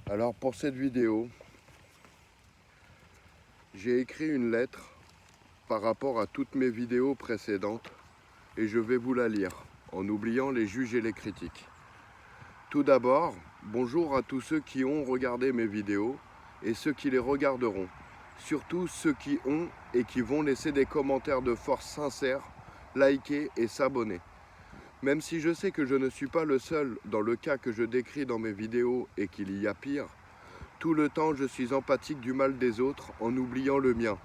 Alors pour cette vidéo, j'ai écrit une lettre par rapport à toutes mes vidéos précédentes et je vais vous la lire en oubliant les juges et les critiques. Tout d'abord, bonjour à tous ceux qui ont regardé mes vidéos et ceux qui les regarderont. Surtout ceux qui ont et qui vont laisser des commentaires de force sincères, liker et s'abonner. Même si je sais que je ne suis pas le seul dans le cas que je décris dans mes vidéos et qu'il y a pire, tout le temps je suis empathique du mal des autres en oubliant le mien.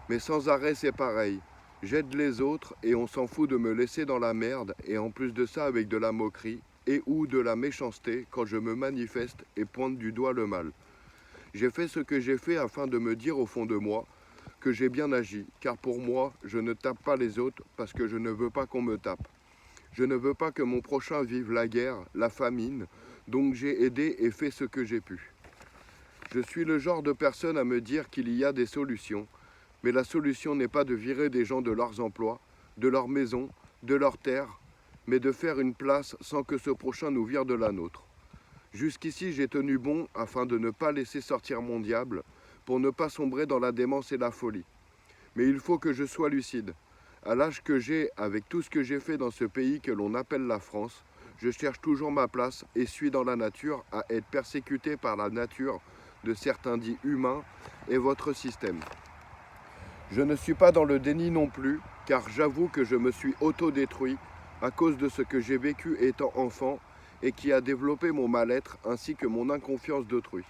Mais sans arrêt c'est pareil, j'aide les autres et on s'en fout de me laisser dans la merde et en plus de ça avec de la moquerie et ou de la méchanceté quand je me manifeste et pointe du doigt le mal. J'ai fait ce que j'ai fait afin de me dire au fond de moi que j'ai bien agi, car pour moi, je ne tape pas les autres parce que je ne veux pas qu'on me tape. Je ne veux pas que mon prochain vive la guerre, la famine, donc j'ai aidé et fait ce que j'ai pu. Je suis le genre de personne à me dire qu'il y a des solutions, mais la solution n'est pas de virer des gens de leurs emplois, de leur maison, de leurs terres, mais de faire une place sans que ce prochain nous vire de la nôtre. Jusqu'ici, j'ai tenu bon afin de ne pas laisser sortir mon diable, pour ne pas sombrer dans la démence et la folie. Mais il faut que je sois lucide. À l'âge que j'ai, avec tout ce que j'ai fait dans ce pays que l'on appelle la France, je cherche toujours ma place et suis dans la nature à être persécuté par la nature de certains dits humains et votre système. Je ne suis pas dans le déni non plus, car j'avoue que je me suis autodétruit à cause de ce que j'ai vécu étant enfant et qui a développé mon mal-être ainsi que mon inconfiance d'autrui.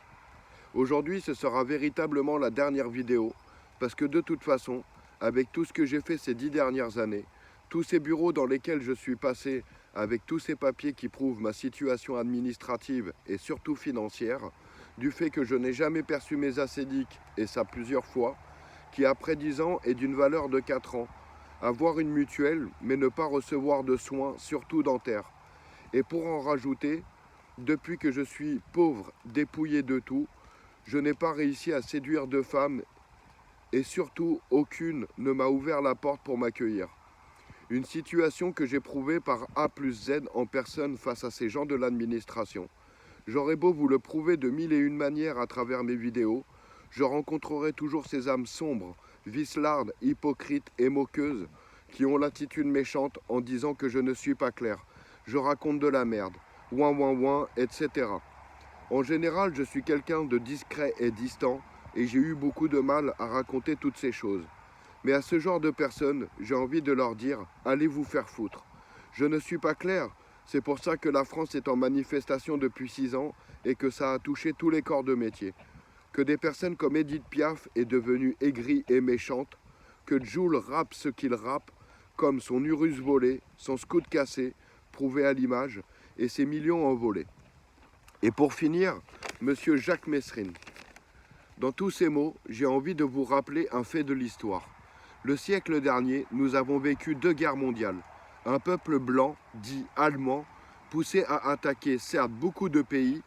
Aujourd'hui, ce sera véritablement la dernière vidéo, parce que de toute façon, avec tout ce que j'ai fait ces 10 dernières années, tous ces bureaux dans lesquels je suis passé, avec tous ces papiers qui prouvent ma situation administrative et surtout financière, du fait que je n'ai jamais perçu mes assédiques, et ça plusieurs fois, qui après 10 ans est d'une valeur de 4 ans, avoir une mutuelle mais ne pas recevoir de soins, surtout dentaires. Et pour en rajouter, depuis que je suis pauvre, dépouillé de tout, je n'ai pas réussi à séduire de femmes et surtout aucune ne m'a ouvert la porte pour m'accueillir. Une situation que j'ai prouvée par A plus Z en personne face à ces gens de l'administration. J'aurais beau vous le prouver de mille et une manières à travers mes vidéos, je rencontrerai toujours ces âmes sombres, vicelardes, hypocrites et moqueuses qui ont l'attitude méchante en disant que je ne suis pas clair. Je raconte de la merde, ouin, etc. En général, je suis quelqu'un de discret et distant et j'ai eu beaucoup de mal à raconter toutes ces choses. Mais à ce genre de personnes, j'ai envie de leur dire « allez vous faire foutre ». Je ne suis pas clair, c'est pour ça que la France est en manifestation depuis 6 ans et que ça a touché tous les corps de métier. Que des personnes comme Edith Piaf est devenue aigrie et méchante, que Jul rappe ce qu'il rappe, comme son Urus volé, son scout cassé, prouvé à l'image, et ses millions envolés. Et pour finir, monsieur Jacques Messrine. Dans tous ces mots, j'ai envie de vous rappeler un fait de l'histoire. Le siècle dernier, nous avons vécu 2 guerres mondiales. Un peuple blanc, dit allemand, poussé à attaquer certes beaucoup de pays,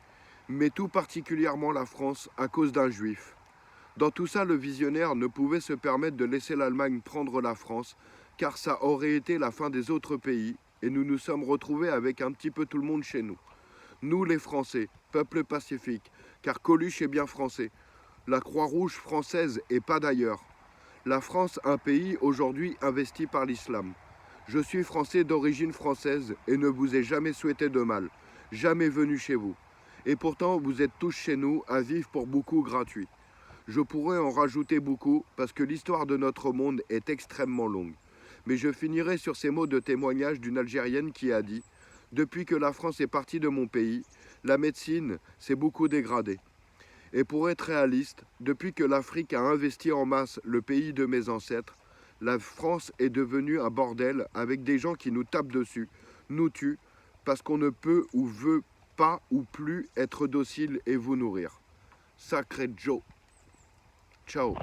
mais tout particulièrement la France à cause d'un juif. Dans tout ça, le visionnaire ne pouvait se permettre de laisser l'Allemagne prendre la France, car ça aurait été la fin des autres pays, et nous nous sommes retrouvés avec un petit peu tout le monde chez nous. Nous les Français, peuple pacifique, car Coluche est bien français. La Croix-Rouge française et pas d'ailleurs. La France, un pays aujourd'hui investi par l'islam. Je suis français d'origine française et ne vous ai jamais souhaité de mal, jamais venu chez vous. Et pourtant, vous êtes tous chez nous à vivre pour beaucoup gratuit. Je pourrais en rajouter beaucoup parce que l'histoire de notre monde est extrêmement longue. Mais je finirai sur ces mots de témoignage d'une Algérienne qui a dit « Depuis que la France est partie de mon pays, la médecine s'est beaucoup dégradée. Et pour être réaliste, depuis que l'Afrique a investi en masse le pays de mes ancêtres, la France est devenue un bordel avec des gens qui nous tapent dessus, nous tuent, parce qu'on ne peut ou veut pas ou plus être docile et vous nourrir. Sacré Joe. Ciao.